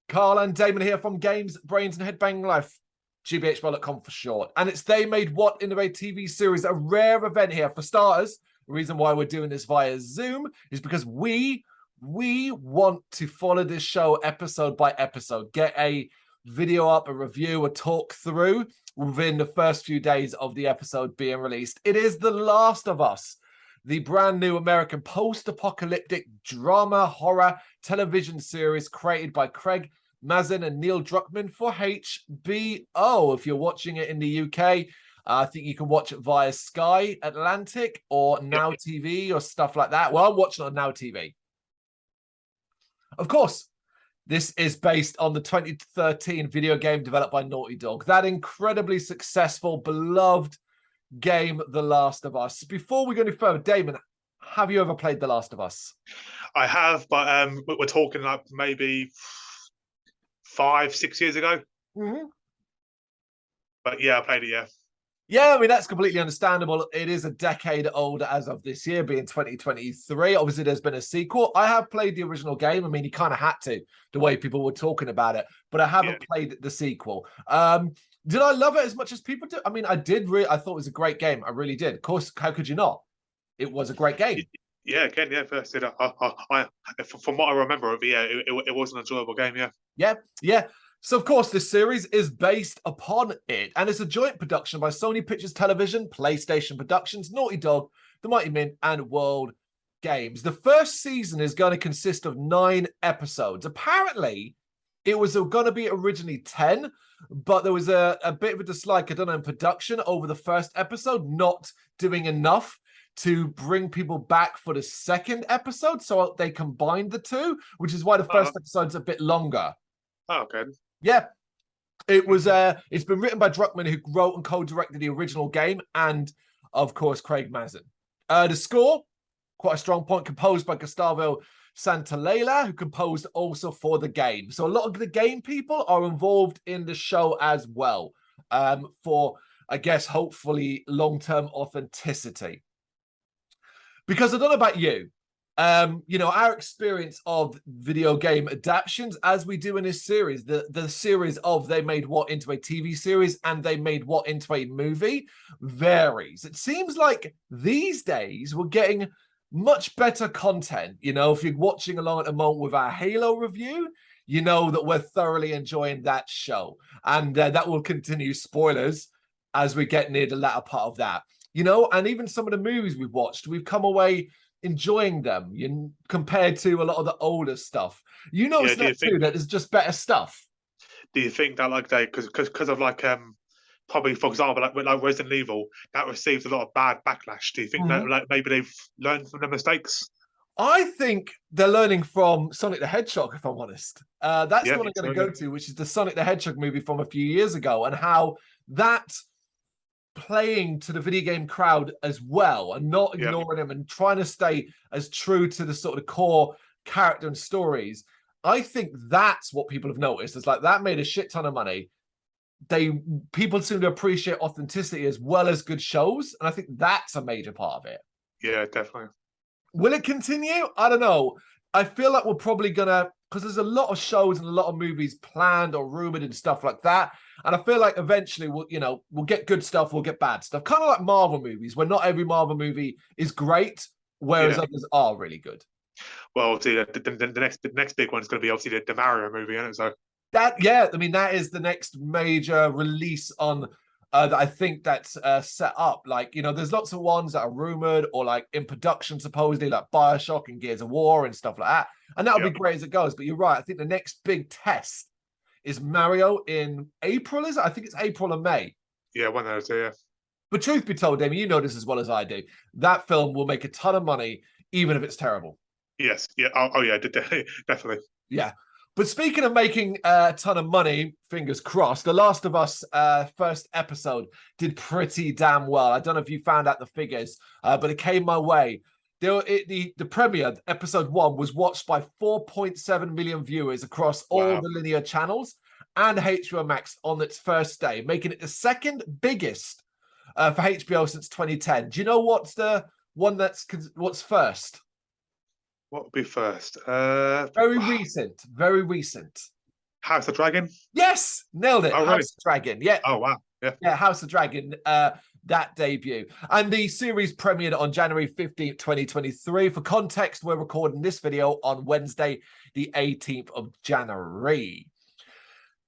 Carl and Damon here from Games, Brains and Head-Banging Life, gbhblofficial for short. And it's They Made What into a TV series, a rare event here. For starters, the reason why we're doing this via Zoom is because we want to follow this show episode by episode, get a video up, a review, a talk through within the first few days of the episode being released. It is The Last of Us, the brand new American post-apocalyptic drama horror television series created by Craig Mazin and Neil Druckmann for HBO. If you're watching it in the UK, I think you can watch it via Sky Atlantic or Now TV or stuff like that. Well, I'm watching it on Now TV. Of course, this is based on the 2013 video game developed by Naughty Dog. That incredibly successful, beloved game, The Last of Us. Before we go any further, Damon, have you ever played The Last of Us? I have, but we're talking like maybe 5-6 years ago. But yeah, I played it, yeah. Yeah, I mean, that's completely understandable. It is a decade old as of this year, being 2023. Obviously, there's been a sequel. I have played the original game. I mean, you kind of had to, the way people were talking about it. But I haven't played the sequel. Did I love it as much as people do? I mean, I did. I thought it was a great game. I really did. Of course, how could you not? It was a great game. Yeah, again, yeah. First, from what I remember of it, yeah, it was an enjoyable game, yeah. Yeah. So, of course, this series is based upon it, and it's a joint production by Sony Pictures Television, PlayStation Productions, Naughty Dog, The Mighty Mint, and World Games. The first season is going to consist of 9 episodes. Apparently, it was going to be originally 10, but there was a bit of a dislike, I don't know, in production over the first episode, not doing enough to bring people back for the second episode, so they combined the two, which is why the first episode's a bit longer. Oh, okay. Yeah, it was. It's been written by Druckmann, who wrote and co-directed the original game, and of course Craig Mazin. The score, quite a strong point, composed by Gustavo Santaolalla, who composed also for the game. So a lot of the game people are involved in the show as well, for, I guess, hopefully long-term authenticity. Because I don't know about you. You know, our experience of video game adaptions, as we do in this series, the series of They Made What into a TV series and They Made What into a movie varies. It seems like these days we're getting much better content. You know, if you're watching along at the moment with our Halo review, you know that we're thoroughly enjoying that show. And that will continue, spoilers, as we get near the latter part of that. You know, and even some of the movies we've watched, we've come away enjoying them compared to a lot of the older stuff. You notice that too, that there's just better stuff. Do you think that, like, they because of like probably, for example, like Resident Evil, that received a lot of bad backlash? Do you think that, like, maybe they've learned from their mistakes? I think they're learning from Sonic the Hedgehog, if I'm honest. That's the one I'm going to go to, which is the Sonic the Hedgehog movie from a few years ago, and how that playing to the video game crowd as well, and not ignoring them and trying to stay as true to the sort of core character and stories. I think that's what people have noticed. It's like that made a shit ton of money. People seem to appreciate authenticity as well as good shows, and I think that's a major part of it. Yeah, definitely. Will it continue? I don't know. I feel like we're probably gonna, because there's a lot of shows and a lot of movies planned or rumored and stuff like that. And I feel like eventually we'll get good stuff, we'll get bad stuff. Kind of like Marvel movies, where not every Marvel movie is great, whereas others are really good. Well, obviously, the next big one is going to be obviously the Mario movie, isn't it? So I mean, that is the next major release on that I think that's set up. Like, you know, there's lots of ones that are rumored or like in production supposedly, like BioShock and Gears of War and stuff like that. And that'll be great as it goes. But you're right. I think the next big test is Mario in April, is it? I think it's April and May. Yeah, one of those, yeah. But truth be told, Damien, you know this as well as I do. That film will make a ton of money, even if it's terrible. Yes, yeah. Oh yeah, definitely. Yeah. But speaking of making a ton of money, fingers crossed, The Last of Us first episode did pretty damn well. I don't know if you found out the figures, but it came my way. The premiere, episode 1, was watched by 4.7 million viewers across all the linear channels and HBO Max on its first day, making it the second biggest for HBO since 2010. Do you know what's the one what's first? What would be first? Very recent. Very recent. House of Dragon. Yes, nailed it. Oh, really? House of Dragon. Yeah, Oh, wow. Yeah. yeah, House of Dragon. That debut. And the series premiered on January 15th, 2023. For context, we're recording this video on Wednesday, the 18th of January.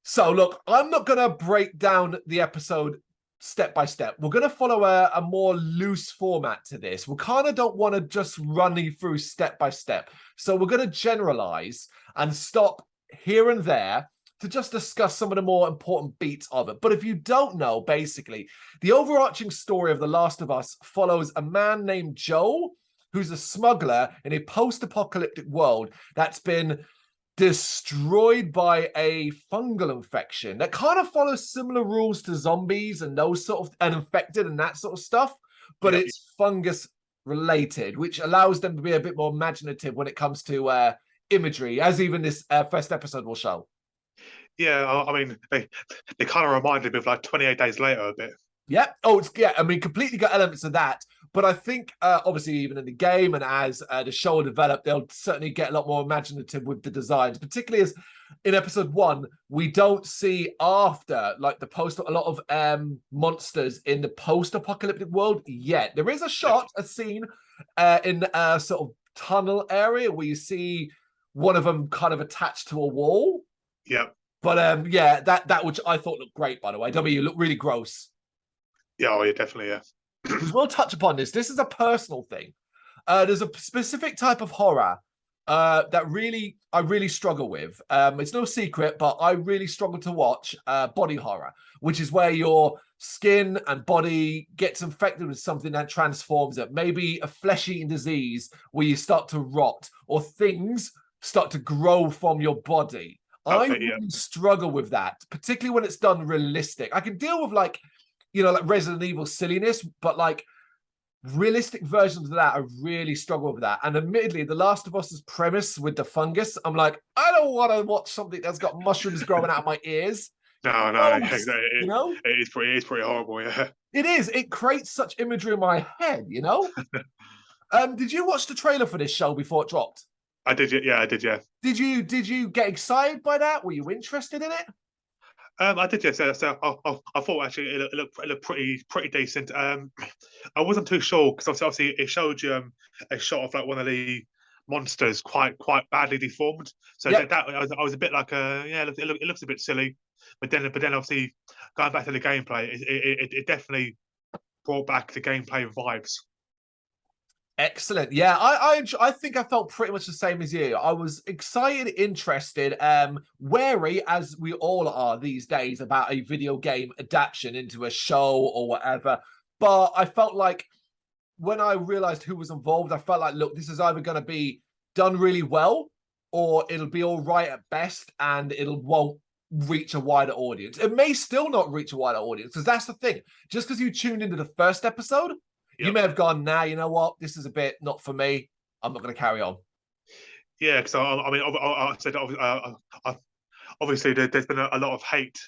So, look, I'm not going to break down the episode step by step. We're going to follow a more loose format to this. We kind of don't want to just run you through step by step. So we're going to generalize and stop here and there to just discuss some of the more important beats of it. But if you don't know, basically, the overarching story of The Last of Us follows a man named Joel, who's a smuggler in a post-apocalyptic world that's been destroyed by a fungal infection that kind of follows similar rules to zombies and those sort of, and infected and that sort of stuff, but it's fungus related, which allows them to be a bit more imaginative when it comes to imagery, as even this first episode will show. Yeah, I mean, they kind of reminded me of like 28 Days Later a bit. Yeah. Oh, it's, yeah. I mean, completely got elements of that. But I think, obviously, even in the game and as the show will develop, they'll certainly get a lot more imaginative with the designs, particularly as in episode 1, we don't see after, like, a lot of monsters in the post-apocalyptic world yet. There is a shot, a scene in a sort of tunnel area where you see one of them kind of attached to a wall. Yeah. But yeah, that which I thought looked great, by the way. W looked really gross. Yeah, oh, yeah, definitely, yeah. We'll touch upon this. This is a personal thing. There's a specific type of horror that I really struggle with. It's no secret, but I really struggle to watch body horror, which is where your skin and body gets infected with something that transforms it. Maybe a flesh-eating disease where you start to rot, or things start to grow from your body. I really struggle with that, particularly when it's done realistic. I can deal with, like, you know, like Resident Evil silliness, but like realistic versions of that, I really struggle with that. And admittedly, The Last of Us's premise with the fungus, I'm like, I don't want to watch something that's got mushrooms growing out of my ears. No, you know, it is pretty horrible. Yeah, it is. It creates such imagery in my head. You know. Did you watch the trailer for this show before it dropped? I did. Yeah, I did. Yeah. Did you get excited by that? Were you interested in it? I did, yes. So I thought actually it looked pretty decent. I wasn't too sure because obviously it showed you a shot of like one of the monsters quite badly deformed. So that I was a bit like, yeah, it looks a bit silly. But then obviously going back to the gameplay, it definitely brought back the gameplay vibes. Excellent. Yeah, I think I felt pretty much the same as you. I was excited, interested, wary, as we all are these days, about a video game adaptation into a show or whatever. But I felt like when I realized who was involved, I felt like, look, this is either going to be done really well or it'll be all right at best and won't reach a wider audience. It may still not reach a wider audience, because that's the thing. Just because you tuned into the first episode, you may have gone, nah, you know what? This is a bit not for me. I'm not going to carry on. Yeah, because I mean, I said obviously there's been a lot of hate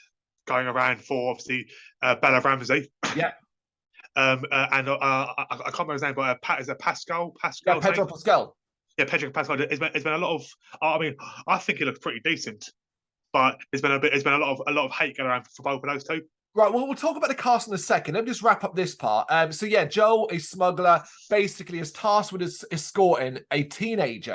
going around for obviously Bella Ramsey. Yeah. And I can't remember his name, but is it Pascal? Yeah, Pedro Pascal. Yeah, Pedro Pascal. It's been a lot of. I mean, I think he looks pretty decent, but there's been a lot of hate going around for both of those two. Right, well, we'll talk about the cast in a second. Let me just wrap up this part. So yeah, Joel, a smuggler, basically is tasked with escorting a teenage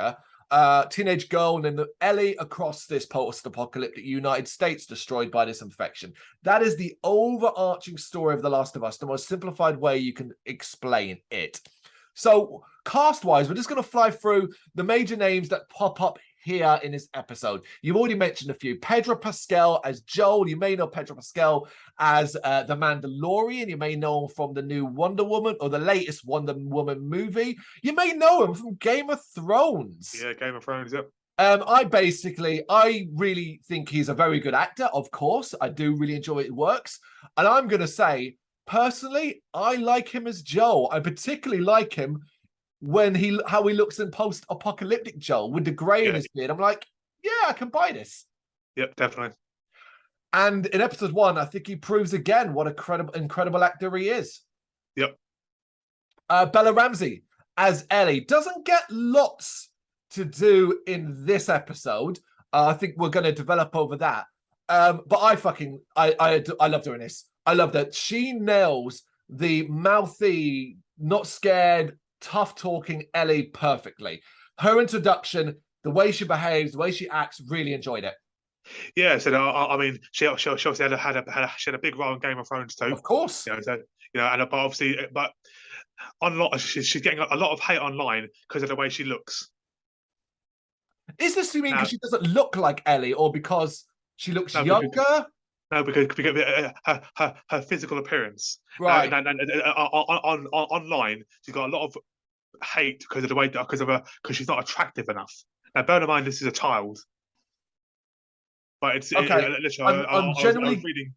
girl named Ellie across this post-apocalyptic United States destroyed by this infection. That is the overarching story of The Last of Us, the most simplified way you can explain it. So cast-wise, we're just going to fly through the major names that pop up here in this episode. You've already mentioned a few. Pedro Pascal as Joel. You may know Pedro Pascal as the Mandalorian. You may know him from the new Wonder Woman or the latest Wonder Woman movie. You may know him from Game of Thrones. Yeah, Game of Thrones, yep. I really think he's a very good actor. Of course, I do really enjoy his works. And I'm going to say, personally, I like him as Joel. I particularly like him when how he looks in post-apocalyptic Joel with the grey in his beard. I'm like, yeah, I can buy this. Yep, definitely. And in episode 1, I think he proves again what a incredible actor he is. Yep. Bella Ramsey as Ellie doesn't get lots to do in this episode. I think we're going to develop over that. But I love doing this. I love that she nails the mouthy, not scared, tough talking Ellie perfectly. Her introduction, the way she behaves, the way she acts, really enjoyed it. Yeah, so I mean, she obviously she had a big role in Game of Thrones too. Of course. So and but obviously, but she's getting a lot of hate online because of the way she looks. Is this you mean because she doesn't look like Ellie, or because she looks younger? No, because her physical appearance. Right. Online, she's got a lot of hate because of the way because she's not attractive enough. Now, bear in mind this is a child, but it's okay. I'm generally reading.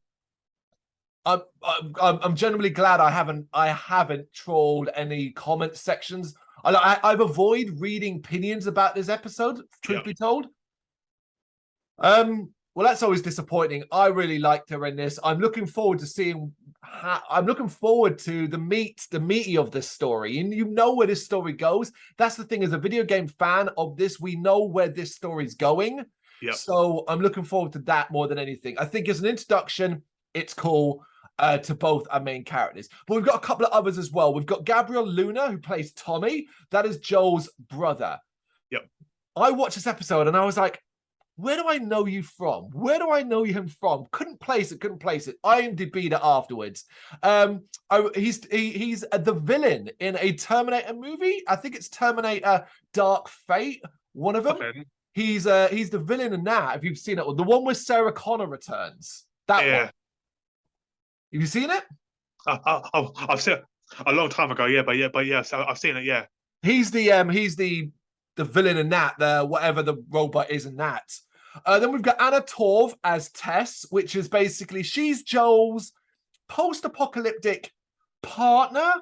I'm generally glad I haven't trolled any comment sections. I've avoided reading opinions about this episode, truth be told. Well, that's always disappointing. I really liked her in this. I'm looking forward to seeing I'm looking forward to the meaty of this story. And you know where this story goes. That's the thing, as a video game fan of this, we know where this story's going. Yep. So I'm looking forward to that more than anything. I think as an introduction, it's cool to both our main characters. But we've got a couple of others as well. We've got Gabriel Luna, who plays Tommy. That is Joel's brother. Yep. I watched this episode and I was like, where do I know you from? Where do I know him from? Couldn't place it. IMDb'd it afterwards. He's the villain in a Terminator movie. I think it's Terminator Dark Fate, one of them. Okay. He's the villain in that, if you've seen it. The one where Sarah Connor returns. That one. Have you seen it? I've seen it a long time ago, but yes, I've seen it, yeah. He's the villain in that, whatever the robot is in that. Then we've got Anna Torv as Tess, which is basically, she's Joel's post-apocalyptic partner,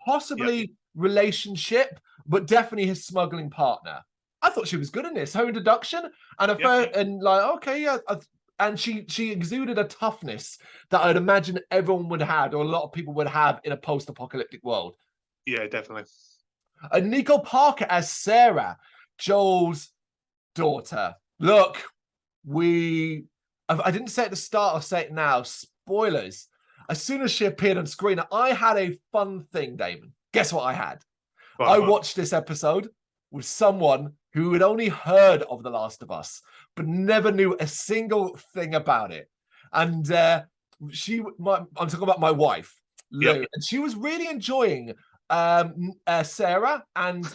possibly relationship, but definitely his smuggling partner. I thought she was good in this. Her introduction and she exuded a toughness that I'd imagine everyone would have, or a lot of people would have in a post-apocalyptic world. Yeah, definitely. Nico Parker as Sarah, Joel's daughter. Look, I didn't say it at the start, I'll say it now. Spoilers. As soon as she appeared on screen, I had a fun thing, Damon. Guess what I had? I watched this episode with someone who had only heard of The Last of Us, but never knew a single thing about it. And I'm talking about my wife, Lou, and she was really enjoying Sarah and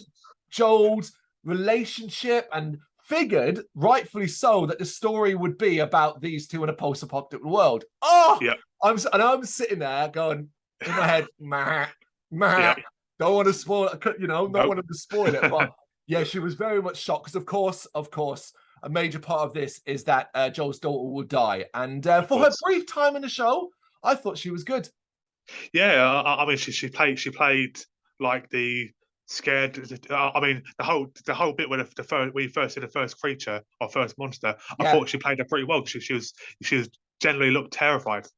Joel's relationship, and figured, rightfully so, that the story would be about these two in a post-apocalyptic world. I'm sitting there going in my head, don't want to spoil it, don't want to spoil it. But yeah, she was very much shocked because, of course, a major part of this is that Joel's daughter will die, and for her brief time in the show, I thought she was good. Yeah, I mean, she played like the scared. I mean, the whole bit when we first see the first creature or first monster, I thought she played it pretty well. She was generally looked terrified.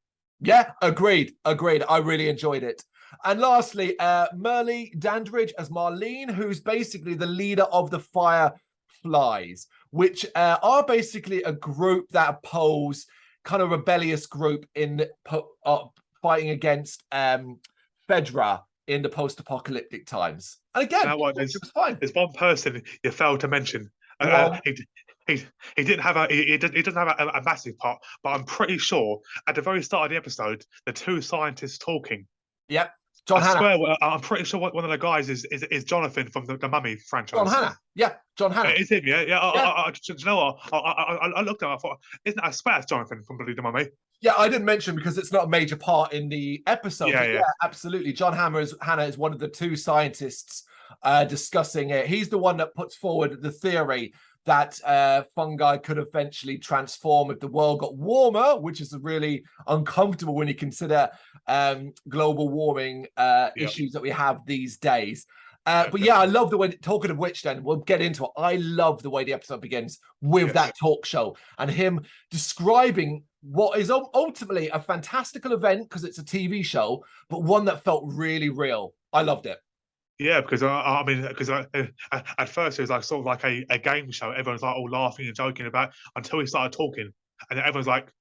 Yeah, agreed. I really enjoyed it. And lastly, Merle Dandridge as Marlene, who's basically the leader of the Fireflies, which are basically a group that oppose, kind of rebellious group in fighting against Fedra in the post-apocalyptic times. And again, it was fine. There's one person you failed to mention. He doesn't have a massive part, but I'm pretty sure at the very start of the episode, the two scientists talking. Yep. I swear, I'm pretty sure one of the guys is Jonathan from the Mummy franchise. John Hannah. Yeah, John Hannah. It's him, yeah. You know what? I looked at it, I thought, I swear it's Jonathan from the Mummy. Yeah, I didn't mention because it's not a major part in the episode. Yeah, absolutely. John Hannah is one of the two scientists discussing it. He's the one that puts forward the theory that fungi could eventually transform if the world got warmer, which is really uncomfortable when you consider global warming issues that we have these days. But yeah, I love the way, talking of which, then we'll get into it. I love the way the episode begins with that talk show and him describing what is ultimately a fantastical event because it's a TV show, but one that felt really real. I loved it. Yeah, because I mean, because at first it was like sort of like a game show. Everyone's like all laughing and joking about until he started talking, and then everyone's like,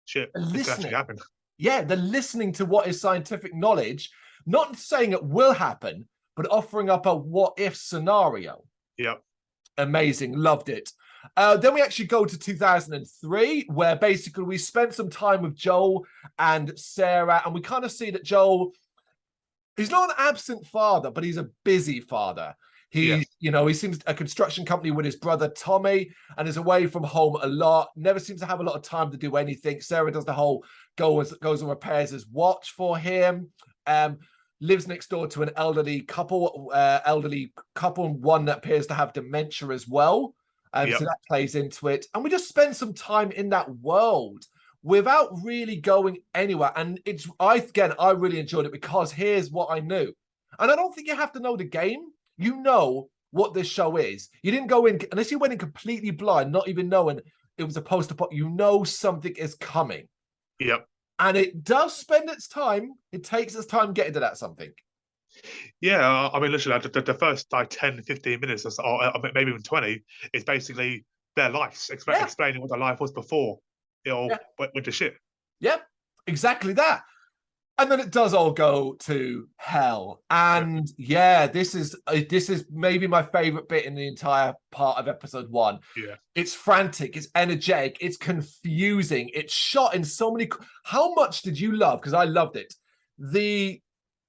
"Shit, this could actually Listening. happen." Yeah, they're listening to what is scientific knowledge, not saying it will happen, but offering up a what if scenario. Yeah, Amazing, loved it. Then we actually go to 2003, where basically we spent some time with Joel and Sarah, and we kind of see that Joel, he's not an absent father, but he's a busy father. yeah, He seems a construction company with his brother Tommy and is away from home a lot. Never seems to have a lot of time to do anything. Sarah does the whole goes and repairs his watch for him. Lives next door to an elderly couple, and one that appears to have dementia as well. yeah, So that plays into it. And we just spend some time in that world without really going anywhere. And I really enjoyed it because here's what I knew. And I don't think you have to know the game. You know what this show is. You didn't go in, unless you went in completely blind, not even knowing it was a poster-pop, you know something is coming. yeah. And it does spend its time. It takes its time getting to that something. Yeah, I mean, literally, like, the first like 10, 15 minutes, or maybe even 20, is basically their lives, explaining what their life was before it all went to shit. Yeah, exactly that. And then it does all go to hell. And this is maybe my favorite bit in the entire part of episode 1. Yeah. It's frantic, it's energetic, it's confusing, it's shot in so many. How much did you love? Because I loved it. The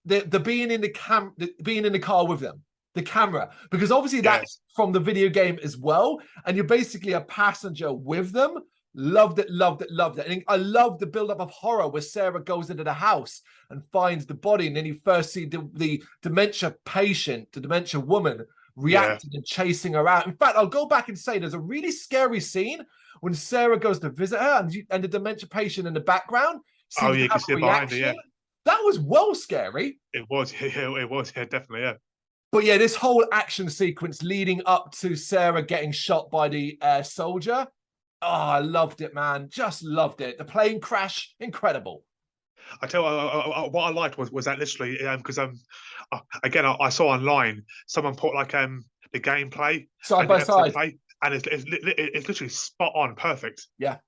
being in the car with them, the camera, because obviously that's from the video game as well, and you're basically a passenger with them. Loved it. And I love the build-up of horror where Sarah goes into the house and finds the body, and then you first see the dementia patient, the dementia woman, reacting and chasing her out. In fact, I'll go back and say there's a really scary scene when Sarah goes to visit her, and the dementia patient in the background seems to have a reaction. That was well scary. It was, definitely, yeah. But yeah, this whole action sequence leading up to Sarah getting shot by the soldier. Oh, I loved it, man. Just loved it. The plane crash, incredible. I tell you, what I liked was that literally, because again, I saw online someone put like the gameplay side by side, and it's literally spot on, perfect. Yeah.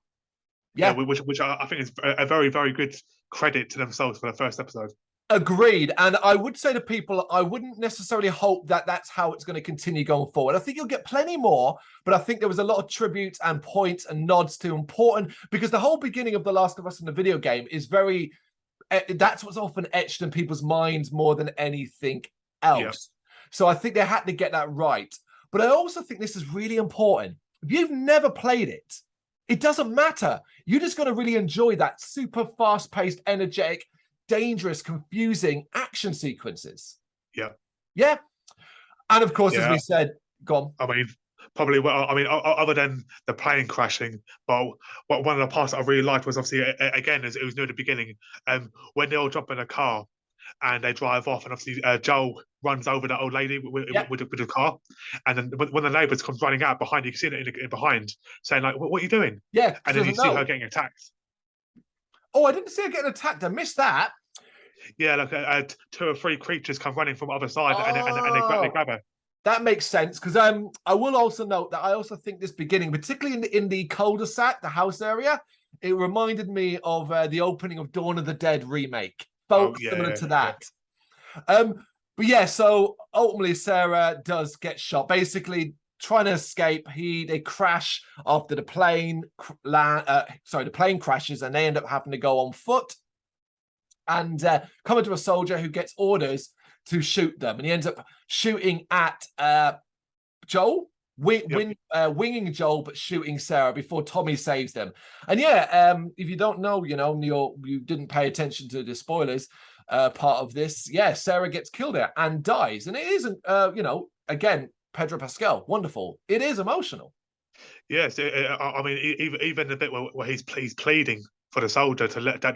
Which I think is a very, very good credit to themselves for the first episode. Agreed. And I would say to people, I wouldn't necessarily hope that that's how it's going to continue going forward. I think you'll get plenty more, but I think there was a lot of tributes and points and nods to important, because the whole beginning of The Last of Us in the video game is very, that's what's often etched in people's minds more than anything else. Yeah. So I think they had to get that right. But I also think this is really important. If you've never played it, it doesn't matter. You're just going to really enjoy that super fast-paced, energetic, dangerous, confusing action sequences. Yeah. And of course, as we said, go on. I mean, probably, other than the plane crashing, but one of the parts I really liked was obviously, again, as it was near the beginning, when they all jump in a car and they drive off, and obviously Joel runs over that old lady with the car, and then when the neighbours comes running out behind, you can see it in behind, saying like, "What are you doing?" Yeah, and then you see her getting attacked. Oh, I didn't see her getting attacked. I missed that. Yeah, like 2 or 3 creatures come running from the other side, and they grab her. That makes sense, because I will also note that I also think this beginning, particularly in the cul-de-sac, the house area, it reminded me of the opening of Dawn of the Dead remake. Similar to that. But yeah, so ultimately Sarah does get shot. Basically, trying to escape, they crash after the plane the plane crashes, and they end up having to go on foot and come into a soldier who gets orders to shoot them, and he ends up shooting at Joel, winging Joel, but shooting Sarah before Tommy saves them. And if you don't know, you didn't pay attention to the spoilers part of this. Sarah gets killed there and dies, and it isn't, again, Pedro Pascal, wonderful. It is emotional. Yes, I mean, even the bit where he's pleading for the soldier to let that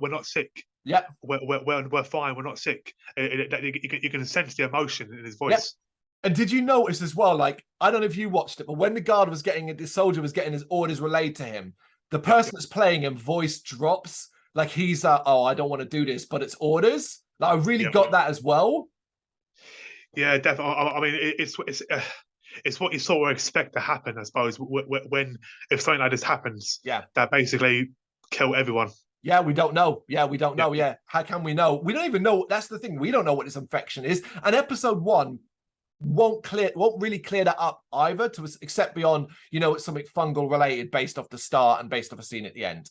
we're not sick. Yeah, we're fine. We're not sick. You can sense the emotion in his voice. Yep. And did you notice as well? Like, I don't know if you watched it, but when the soldier was getting his orders relayed to him, the person that's playing him voice drops. Like he's I don't want to do this, but it's orders. Like I really got that as well. Yeah, definitely. I mean, it's what you sort of expect to happen, I suppose. When if something like this happens, Yeah. that basically kill everyone. Yeah, we don't know. Yeah, we don't Yeah, know. Yeah. How can we know? We don't even know. That's the thing. We don't know what this infection is. And episode 1 won't really clear that up either to us, except beyond, it's something fungal related based off the start and based off a scene at the end.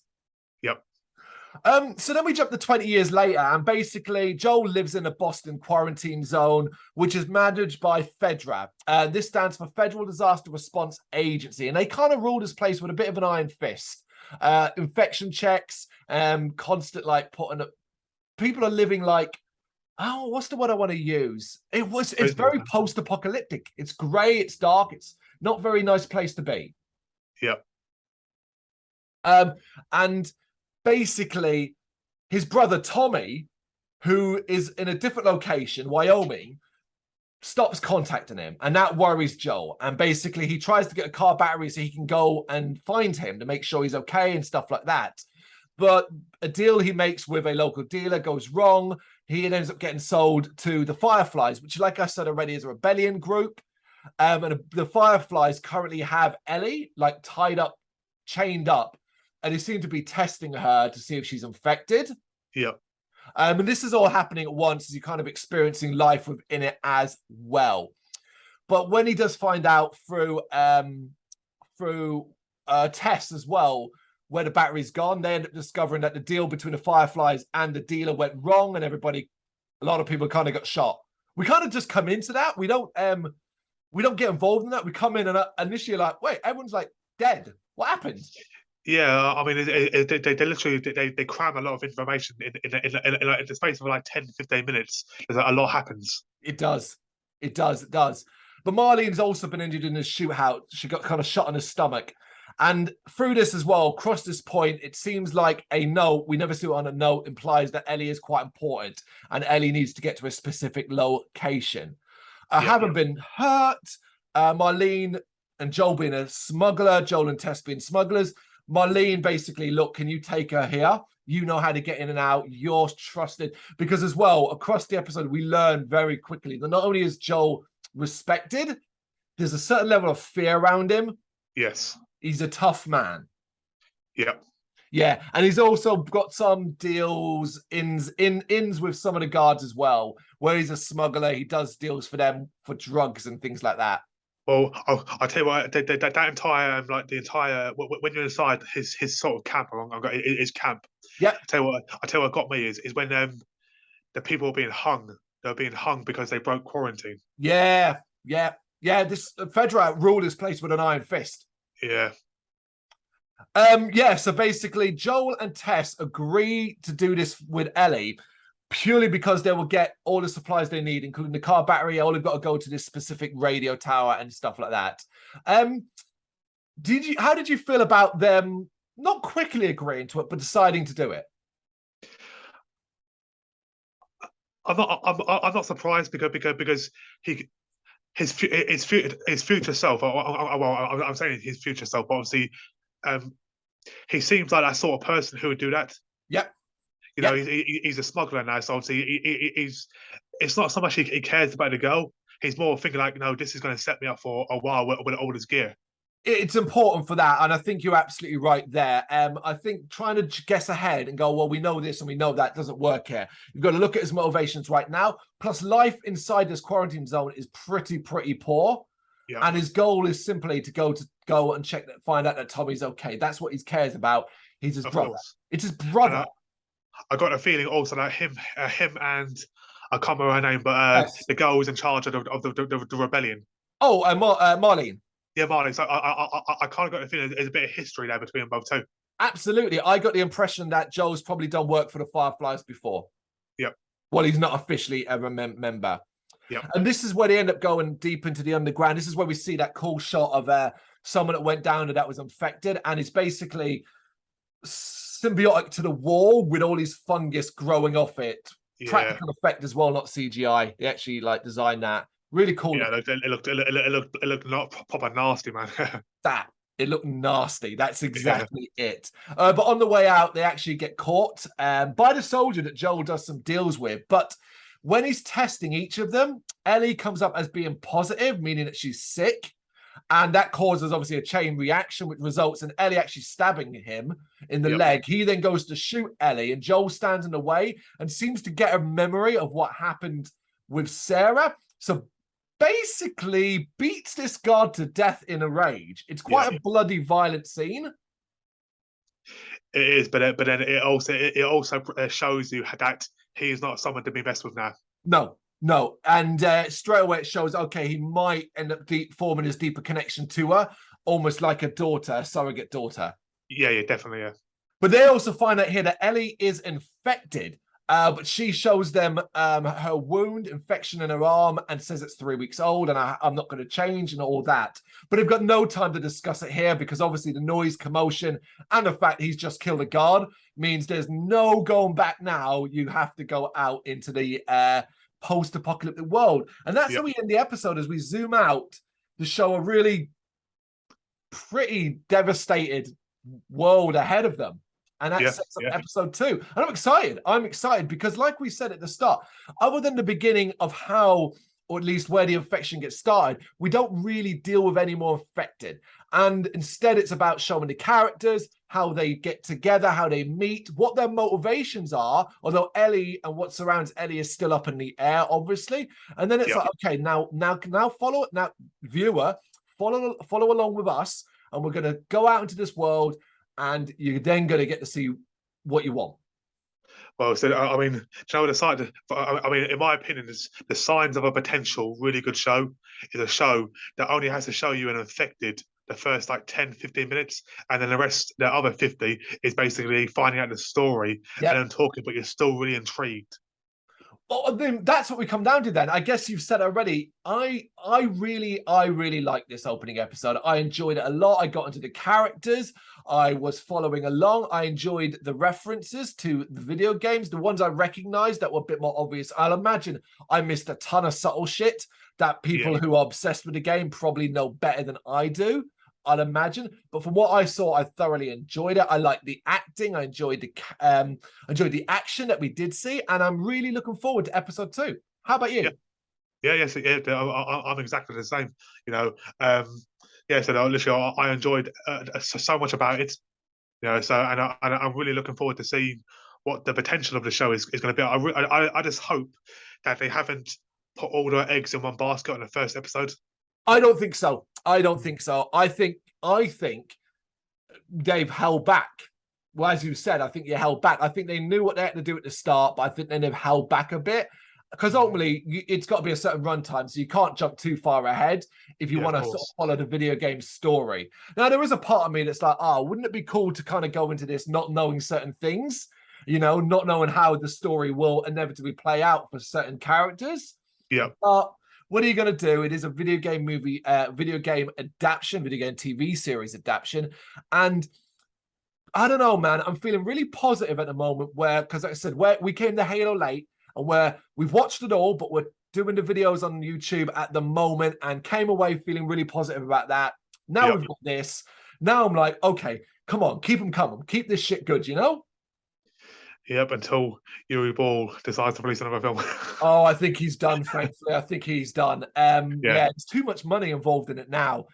yep. So then we jump to 20 years later, and basically Joel lives in a Boston quarantine zone, which is managed by FEDRA. This stands for Federal Disaster Response Agency, and they kind of rule this place with a bit of an iron fist. Infection checks, constant putting up. People are living what's the word I want to use? It's very post-apocalyptic. It's grey, it's dark, it's not a very nice place to be. Yep. And basically, his brother Tommy, who is in a different location, Wyoming, stops contacting him, and that worries Joel. And basically, he tries to get a car battery so he can go and find him to make sure he's okay and stuff like that. But a deal he makes with a local dealer goes wrong. He ends up getting sold to the Fireflies, which, like I said already, is a rebellion group. And the Fireflies currently have Ellie tied up, chained up, and they seem to be testing her to see if she's infected. Yep. And this is all happening at once as you're kind of experiencing life within it as well. But when he does find out through tests as well where the battery's gone, they end up discovering that the deal between the Fireflies and the dealer went wrong, and a lot of people kind of got shot. We kind of just come into that. We don't get involved in that. We come in and initially wait, everyone's dead. What happened? Yeah, I mean, they literally they cram a lot of information in the space of 10, 15 minutes. A lot happens. It does. But Marlene's also been injured in the shootout. She got kind of shot in the stomach. And through this as well, across this point, it seems like a note, we never see it on a note, implies that Ellie is quite important and Ellie needs to get to a specific location. Haven't been hurt. Marlene and Joel being a smuggler, Joel and Tess being smugglers. Marlene basically, look, can you take her here? You know how to get in and out. You're trusted. Because as well, across the episode, we learn very quickly that not only is Joel respected, there's a certain level of fear around him. Yes. He's a tough man. Yep. Yeah, and he's also got some deals, ins with some of the guards as well, where he's a smuggler. He does deals for them for drugs and things like that. Well, I'll tell you what, that entire, when you're inside his sort of camp, his camp. Yeah. I tell you what got me is when the people are being hung. They're being hung because they broke quarantine. Yeah. This Fedra ruled this place with an iron fist. Yeah. So basically Joel and Tess agree to do this with Ellie purely because they will get all the supplies they need, including the car battery. All they've got to go to this specific radio tower and stuff like that. How did you feel about them not quickly agreeing to it, but deciding to do it? I'm not surprised because his future self. I'm saying his future self. Obviously, he seems like that sort of person who would do that. Yep. You know, he's a smuggler now, so obviously it's not so much he cares about the girl. He's more thinking no, this is going to set me up for a while with all this gear. It's important for that, and I think you're absolutely right there. I think trying to guess ahead and go, well, we know this and we know that doesn't work here. You've got to look at his motivations right now. Plus, life inside this quarantine zone is pretty poor. Yeah. And his goal is simply to go and check that, find out that Tommy's okay. That's what he cares about. He's his brother. It's his brother. I got a feeling also that him and I can't remember her name, but yes, the girl who's in charge of the rebellion. Oh, Marlene. Yeah, Marlene. So I kind of got the feeling there's a bit of history there between them both too. Absolutely. I got the impression that Joel's probably done work for the Fireflies before. Yep. Well, he's not officially a member. Yep. And this is where they end up going deep into the underground. This is where we see that cool shot of someone that went down and that was infected. And it's basically symbiotic to the wall with all these fungus growing off it. Yeah. Practical effect as well, not CGI. They actually designed that. Really cool. Yeah, it looked not proper nasty, man. It looked nasty. That's exactly it. But on the way out, they actually get caught by the soldier that Joel does some deals with. But When he's testing each of them, Ellie comes up as being positive, meaning that she's sick. And that causes obviously a chain reaction, which results in Ellie actually stabbing him in the leg. He then goes to shoot Ellie, and Joel stands in the way and seems to get a memory of what happened with Sarah. So basically beats this guard to death in a rage. It's quite a bloody, violent scene. It is, but then it also shows you that he's not someone to be messed with now. No. And straight away it shows, okay, he might end up forming his deeper connection to her, almost like a daughter, a surrogate daughter. Yeah, definitely, yeah. But they also find out here that Ellie is infected, but she shows them her wound, infection in her arm, and says it's 3 weeks old, and I'm not going to change and all that. But they've got no time to discuss it here because obviously the noise, commotion, and the fact he's just killed a guard means there's no going back now. You have to go out into the post-apocalyptic world. And that's how we end the episode as we zoom out to show a really pretty devastated world ahead of them. And that sets up episode 2. And I'm excited. I'm excited because like we said at the start, other than the beginning of how, or at least where the infection gets started, we don't really deal with any more infected. And instead it's about showing the characters, how they get together, how they meet, what their motivations are, although Ellie and what surrounds Ellie is still up in the air, obviously. And then it's like, okay, now follow, now viewer, follow along with us, and we're going to go out into this world, and you're then going to get to see what you want. Well, so I mean, in my opinion, the signs of a potential really good show is a show that only has to show you an infected the first like 10, 15 minutes, and then the other 50 is basically finding out the story and then talking, but you're still really intrigued. Well, then that's what we come down to then. I guess you've said already. I really like this opening episode. I enjoyed it a lot. I got into the characters. I was following along. I enjoyed the references to the video games, the ones I recognized that were a bit more obvious. I'll imagine I missed a ton of subtle shit that people who are obsessed with the game probably know better than I do, I'd imagine. But from what I saw, I thoroughly enjoyed it. I liked the acting. I enjoyed the action that we did see, and I'm really looking forward to episode 2. How about you? I'm exactly the same. So literally, I enjoyed so much about it. So I'm really looking forward to seeing what the potential of the show is going to be. I just hope that they haven't put all their eggs in one basket on the first episode. I don't think so. I think they've held back. Well, as you said, I think you held back. I think they knew what they had to do at the start, but I think they've held back a bit because ultimately it's got to be a certain runtime, so you can't jump too far ahead if you want to sort of follow the video game story. Now, there is a part of me that's like, wouldn't it be cool to kind of go into this not knowing certain things, not knowing how the story will inevitably play out for certain characters? Yeah. What are you going to do? It is a video game video game adaptation, video game TV series adaptation. And I don't know, man. I'm feeling really positive at the moment because like I said, we came to Halo late and we've watched it all, but we're doing the videos on YouTube at the moment and came away feeling really positive about that. Now we've got this. Now I'm like, okay, come on, keep them coming. Keep this shit good, Yep, until Yuri Ball decides to release another film. I think he's done, frankly. I think he's done. There's too much money involved in it now.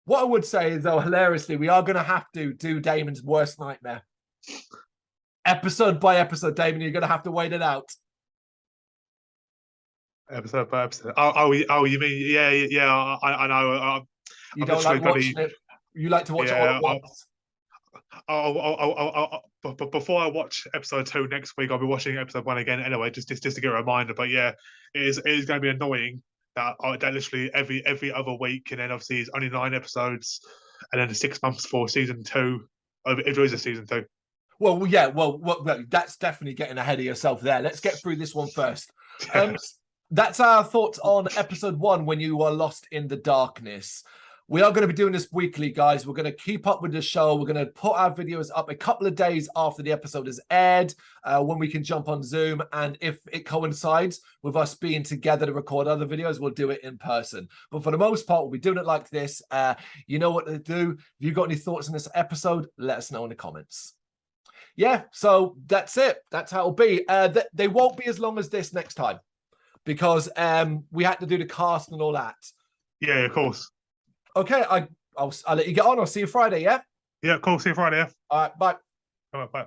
What I would say is, though, hilariously, we are going to have to do Damon's worst nightmare. Episode by episode, Damon, you're going to have to wait it out. Episode by episode. Oh, you mean, yeah, I know. You don't like watching it? You like to watch it all at once? But before I watch episode 2 next week, I'll be watching episode 1 again anyway, just to get a reminder. But yeah, it is going to be annoying that literally every other week, and then obviously it's only 9 episodes, and then 6 months for season 2. If there is a season 2. Well, yeah, well, that's definitely getting ahead of yourself there. Let's get through this one first. That's our thoughts on episode 1, When You Are Lost in the Darkness. We are going to be doing this weekly, guys. We're going to keep up with the show. We're going to put our videos up a couple of days after the episode is aired, when we can jump on Zoom. And if it coincides with us being together to record other videos, we'll do it in person. But for the most part, we'll be doing it like this. You know what to do. If you've got any thoughts on this episode, let us know in the comments. yeah, so that's it. That's how it'll be. They won't be as long as this next time because we had to do the cast and all that. Yeah, of course. Okay, I'll let you get on. I'll see you Friday, yeah? Yeah, cool. See you Friday. Yeah. All right, bye. All right, bye.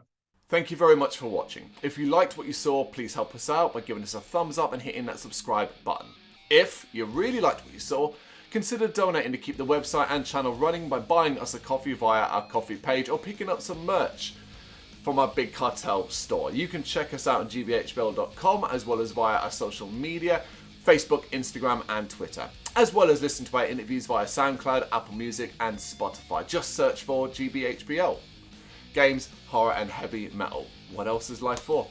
Thank you very much for watching. If you liked what you saw, please help us out by giving us a thumbs up and hitting that subscribe button. If you really liked what you saw, consider donating to keep the website and channel running by buying us a coffee via our coffee page or picking up some merch from our Big Cartel store. You can check us out on gbhbl.com as well as via our social media, Facebook, Instagram and Twitter, as well as listen to our interviews via SoundCloud, Apple Music and Spotify. Just search for GBHBL. Games, horror and heavy metal. What else is life for?